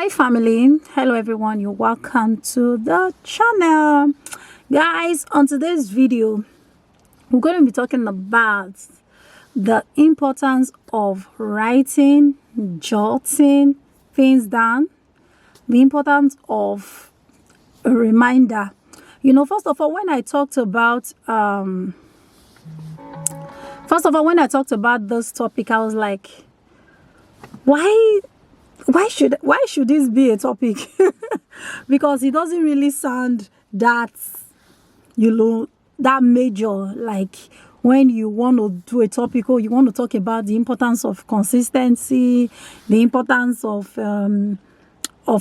Hi family, hello everyone, you're welcome to the channel. Guys, on today's video we're going to be talking about the importance of writing, jotting things down, the importance of a reminder. First of all, when I talked about this topic, I was like, why should this be a topic? Because it doesn't really sound that that major. Like when you want to do a topic or you want to talk about the importance of consistency, the importance of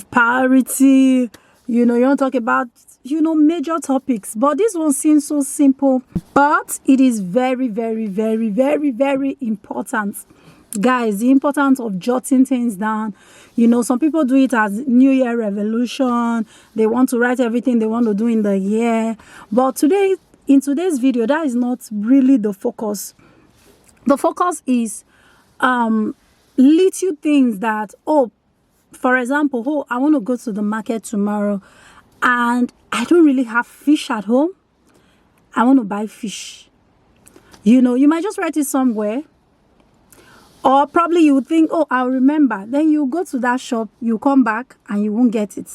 priority, you want to talk about major topics. But this one seems so simple, but it is very, very, very, very, very important. Guys, the importance of jotting things down. Some people do it as New Year resolution. They want to write everything they want to do in the year. But in today's video, that is not really the focus. The focus is little things that, for example, I want to go to the market tomorrow and I don't really have fish at home. I want to buy fish. You might just write it somewhere. Or probably you would think, I'll remember. Then you go to that shop, you come back and you won't get it.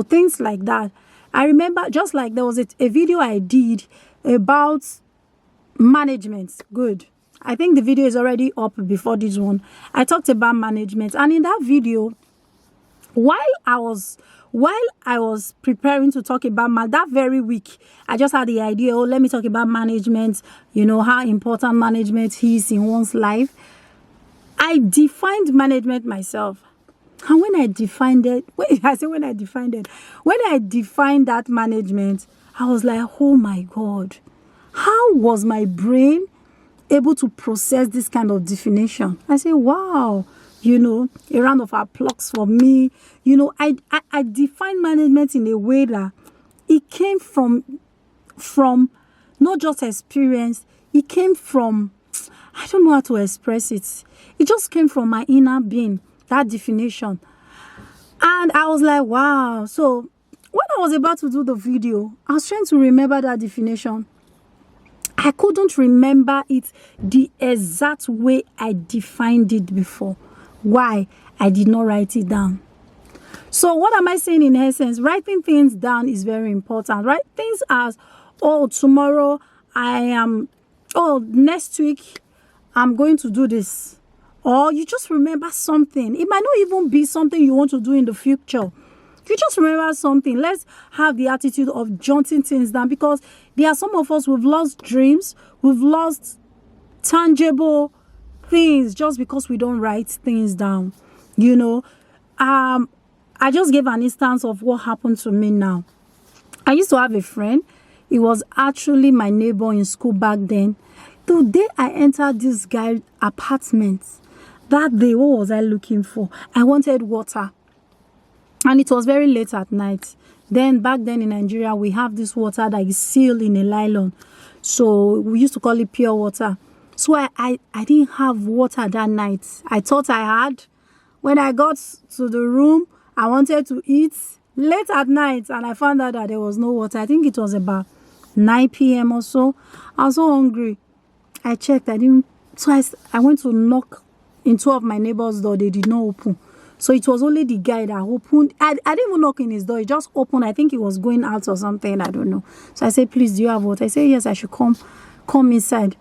Things like that. I remember just like there was a video I did about management. Good. I think the video is already up before this one. I talked about management. And in that video, while I was preparing to talk about that very week, I just had the idea, let me talk about management, how important management is in one's life. I defined management myself. And when I defined that management, I was like, oh my God, how was my brain able to process this kind of definition? I say, wow, a round of applause for me. I defined management in a way that it came from not just experience, it came from, I don't know how to express it. It just came from my inner being, that definition. And I was like, wow. So when I was about to do the video, I was trying to remember that definition. I couldn't remember it the exact way I defined it before. Why? I did not write it down. So what am I saying in essence? Writing things down is very important. Write things as, tomorrow next week I'm going to do this. Or you just remember something. It might not even be something you want to do in the future. You just remember something. Let's have the attitude of jotting things down, because there are some of us who've lost dreams. We've lost tangible things just because we don't write things down. I just gave an instance of what happened to me now. I used to have a friend. He was actually my neighbor in school back then. The day I entered this guy's apartment, that day, what was I looking for? I wanted water. And it was very late at night. Back then in Nigeria, we have this water that is sealed in a nylon. So we used to call it pure water. So I didn't have water that night. I thought I had. When I got to the room, I wanted to eat late at night. And I found out that there was no water. I think it was about 9 p.m. or so. I was so hungry. I checked. So I went to knock in two of my neighbors' door. They did not open. So it was only the guy that opened. I didn't even knock in his door. He just opened. I think he was going out or something. I don't know. So I said, please, do you have water? I said, yes, I should come inside.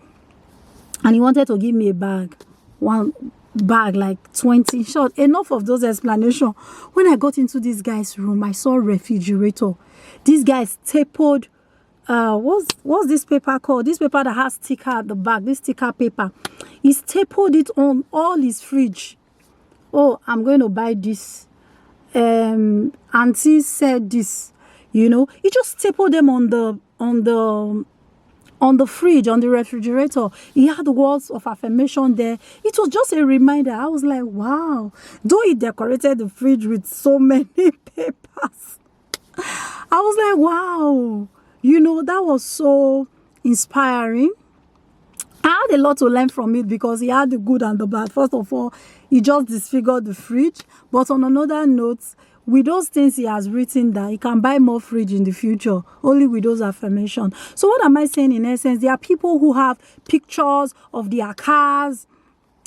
And he wanted to give me a bag. One bag, like 20. In short, enough of those explanations. When I got into this guy's room, I saw a refrigerator. This guy stapled, what's this paper called? This paper that has sticker at the back, this sticker paper. He stapled it on all his fridge. I'm going to buy this. Auntie said this. He just stapled them on the fridge, on the refrigerator. He had words of affirmation there. It was just a reminder. I was like, wow. Though he decorated the fridge with so many papers, I was like, wow. That was so inspiring. I had a lot to learn from it because he had the good and the bad. First of all, he just disfigured the fridge. But on another note, with those things he has written that he can buy more fridge in the future, only with those affirmations. So what am I saying in essence? There are people who have pictures of their cars,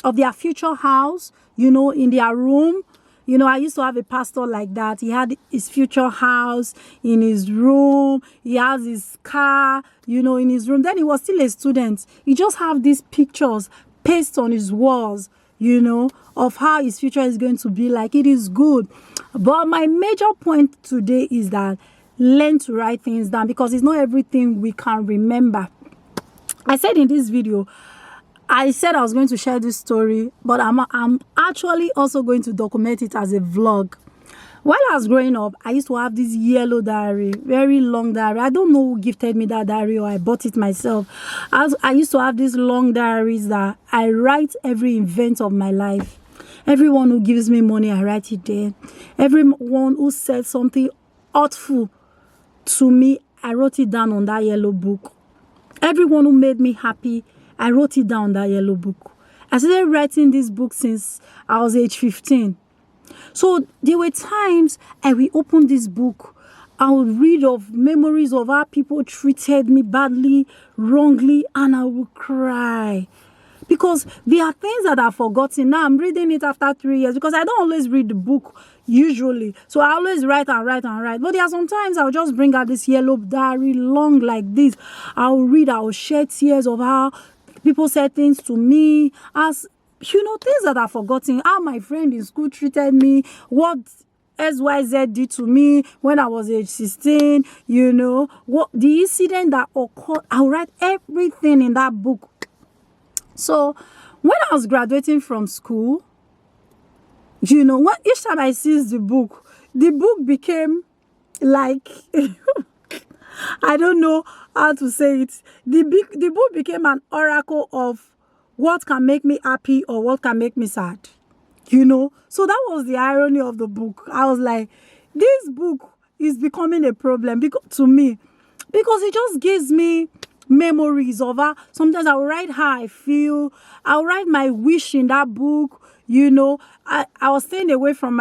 of their future house, you know, in their room. You know, I used to have a pastor like that. He had his future house in his room. He has his car, you know, in his room. Then he was still a student. He just have these pictures pasted on his walls, you know, of how his future is going to be like. It is good. But my major point today is that learn to write things down, because it's not everything we can remember. I said in this video, I said I was going to share this story, but I'm actually also going to document it as a vlog. While I was growing up, I used to have this yellow diary, very long diary. I don't know who gifted me that diary, or I bought it myself. I used to have these long diaries that I write every event of my life. Everyone who gives me money, I write it there. Everyone who said something hurtful to me, I wrote it down on that yellow book. Everyone who made me happy, I wrote it down on that yellow book. I started writing this book since I was age 15. So there were times I will open this book, I would read of memories of how people treated me badly, wrongly, and I would cry. Because there are things that I've forgotten. Now I'm reading it after 3 years, because I don't always read the book usually. So I always write and write and write. But there are sometimes I'll just bring out this yellow diary long like this. I'll read, I'll shed tears of how people said things to me, as you know, things that I've forgotten. How my friend in school treated me, what XYZ did to me when I was age 16, you know, what the incident that occurred. I'll write everything in that book. So when I was graduating from school, you know, each time I seized the book became like I don't know how to say it. The book became an oracle of what can make me happy or what can make me sad, you know. So that was the irony of the book. I was like, this book is becoming a problem to me, because it just gives me memories of her. Sometimes I'll write how I feel. I'll write my wish in that book, you know. I was staying away from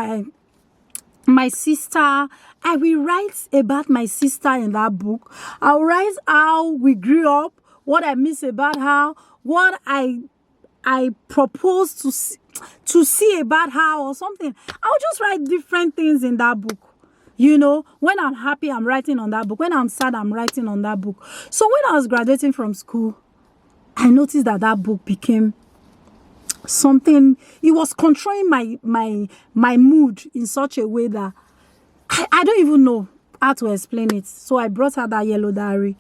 my sister. I will write about my sister in that book. I'll write how we grew up, what I miss about her, what I propose to see about her or something. I'll just write different things in that book. You know, when I'm happy, I'm writing on that book. When I'm sad, I'm writing on that book. So when I was graduating from school, I noticed that book became something. It was controlling my mood in such a way that I don't even know how to explain it. So I brought out that yellow diary.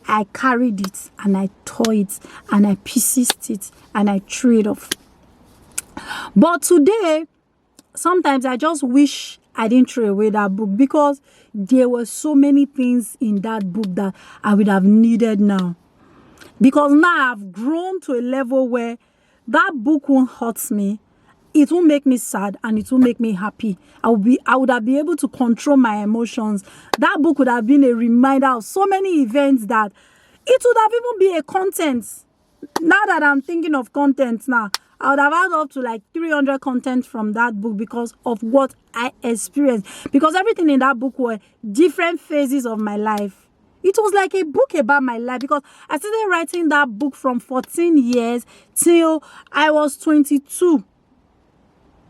I carried it and I tore it and I pieced it and I threw it off. But today, sometimes I just wish I didn't throw away that book, because there were so many things in that book that I would have needed now. Because now I've grown to a level where that book won't hurt me. It won't make me sad and it will make me happy. I would have been able to control my emotions. That book would have been a reminder of so many events that it would have even been a content. Now that I'm thinking of content now, I would have had up to like 300 content from that book because of what I experienced. Because everything in that book were different phases of my life. It was like a book about my life, because I started writing that book from 14 years till I was 22.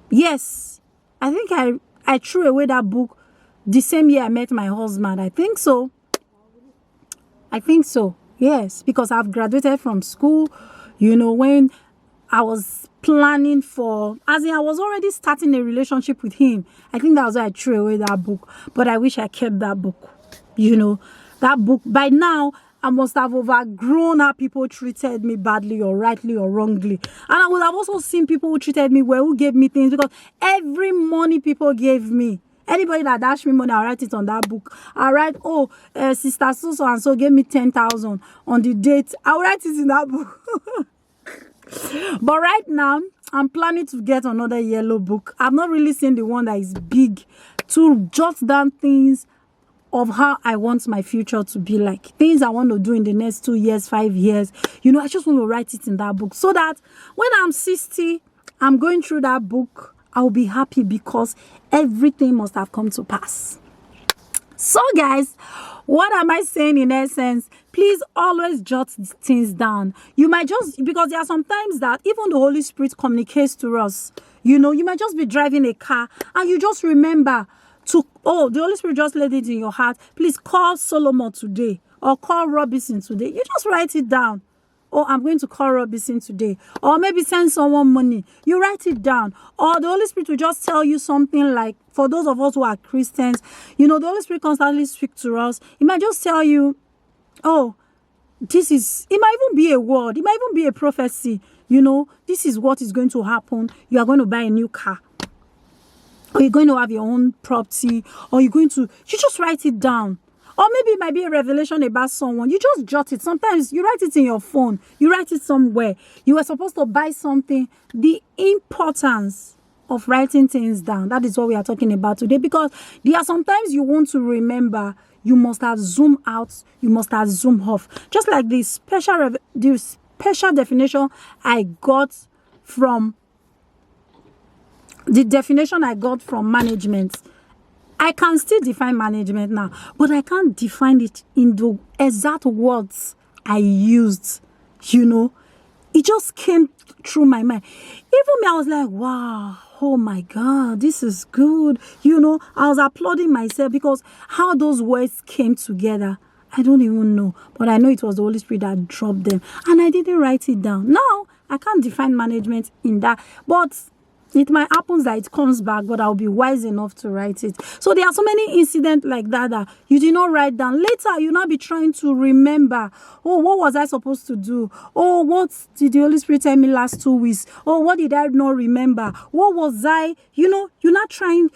Yes, I think I threw away that book the same year I met my husband. I think so. Yes, because I've graduated from school, you know, when I was planning for, as in I was already starting a relationship with him. I think that was why I threw away that book. But I wish I kept that book. You know, that book, by now, I must have overgrown how people treated me badly or rightly or wrongly. And I would have also seen people who treated me well, who gave me things, because every money people gave me, anybody that dashed me money, I'll write it on that book. I'll write, oh, sister so and so gave me 10,000 on the date. I'll write it in that book. But right now, I'm planning to get another yellow book. I've not really seen the one that is big, to jot down things of how I want my future to be like. Things I want to do in the next 2 years, 5 years. You know, I just want to write it in that book, so that when I'm 60, I'm going through that book, I'll be happy because everything must have come to pass. So guys, what am I saying in essence? Please always jot things down. You might just, because there are some times that even the Holy Spirit communicates to us. You know, you might just be driving a car and you just remember to, oh, the Holy Spirit just laid it in your heart. Please call Solomon today or call Robinson today. You just write it down. Oh, I'm going to call Robinson today. Or maybe send someone money. You write it down. Or the Holy Spirit will just tell you something like, for those of us who are Christians, you know, the Holy Spirit constantly speaks to us. He might just tell you, oh, this is, it might even be a word. It might even be a prophecy. You know, this is what is going to happen. You are going to buy a new car. Or you're going to have your own property. Or you're going to, you just write it down. Or maybe it might be a revelation about someone. You just jot it. Sometimes you write it in your phone. You write it somewhere. You were supposed to buy something. The importance of writing things down. That is what we are talking about today. Because there are sometimes you want to remember. You must have zoomed out. You must have zoomed off. Just like the special definition I got from management. I can still define management now, but I can't define it in the exact words I used. You know, it just came through my mind. Even me, I was like, wow, oh my God, this is good. You know, I was applauding myself because how those words came together, I don't even know. But I know it was the Holy Spirit that dropped them. And I didn't write it down. Now, I can't define management in that. But it might happen that it comes back, but I'll be wise enough to write it. So there are so many incidents like that that you did not write down. Later, you'll not be trying to remember. Oh, what was I supposed to do? Oh, what did the Holy Spirit tell me last 2 weeks? Oh, what did I not remember? What was I? You know, you're not trying.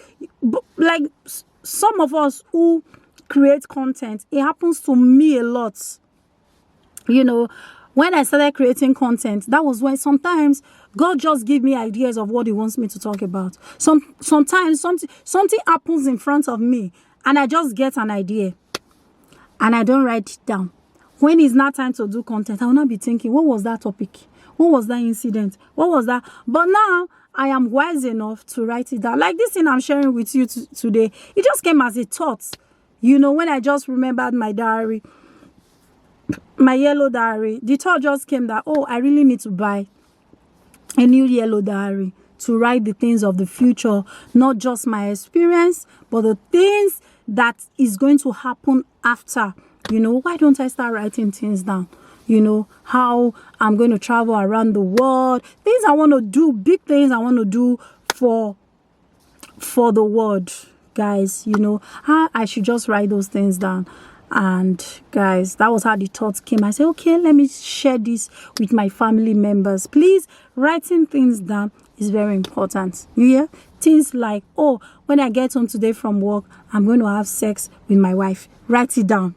Like some of us who create content, it happens to me a lot. You know, when I started creating content, that was when sometimes God just give me ideas of what He wants me to talk about. Sometimes something happens in front of me and I just get an idea and I don't write it down. When it's not time to do content, I will not be thinking, what was that topic? What was that incident? What was that? But now I am wise enough to write it down. Like this thing I'm sharing with you today, it just came as a thought. You know, when I just remembered my diary, my yellow diary, the thought just came that, oh, I really need to buy a new yellow diary to write the things of the future, not just my experience, but the things that is going to happen after. You know, why don't I start writing things down? You know, how I'm going to travel around the world, things I want to do, big things I want to do for the world, guys. You know, I should just write those things down. And guys, that was how the thoughts came. I said, okay, let me share this with my family members. Please, writing things down is very important. You hear? Things like, oh, when I get home today from work, I'm going to have sex with my wife. Write it down.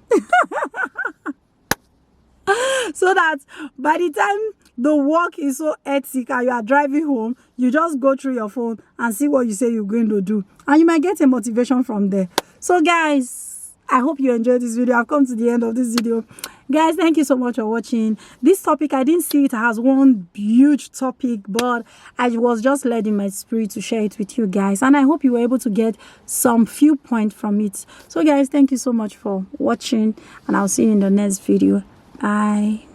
So that by the time the work is so hectic and you are driving home, you just go through your phone and see what you say you're going to do. And you might get a motivation from there. So guys, I hope you enjoyed this video. I've come to the end of this video. Guys, thank you so much for watching. This topic, I didn't see it as one huge topic, but I was just led in my spirit to share it with you guys. And I hope you were able to get some few points from it. So guys, thank you so much for watching. And I'll see you in the next video. Bye.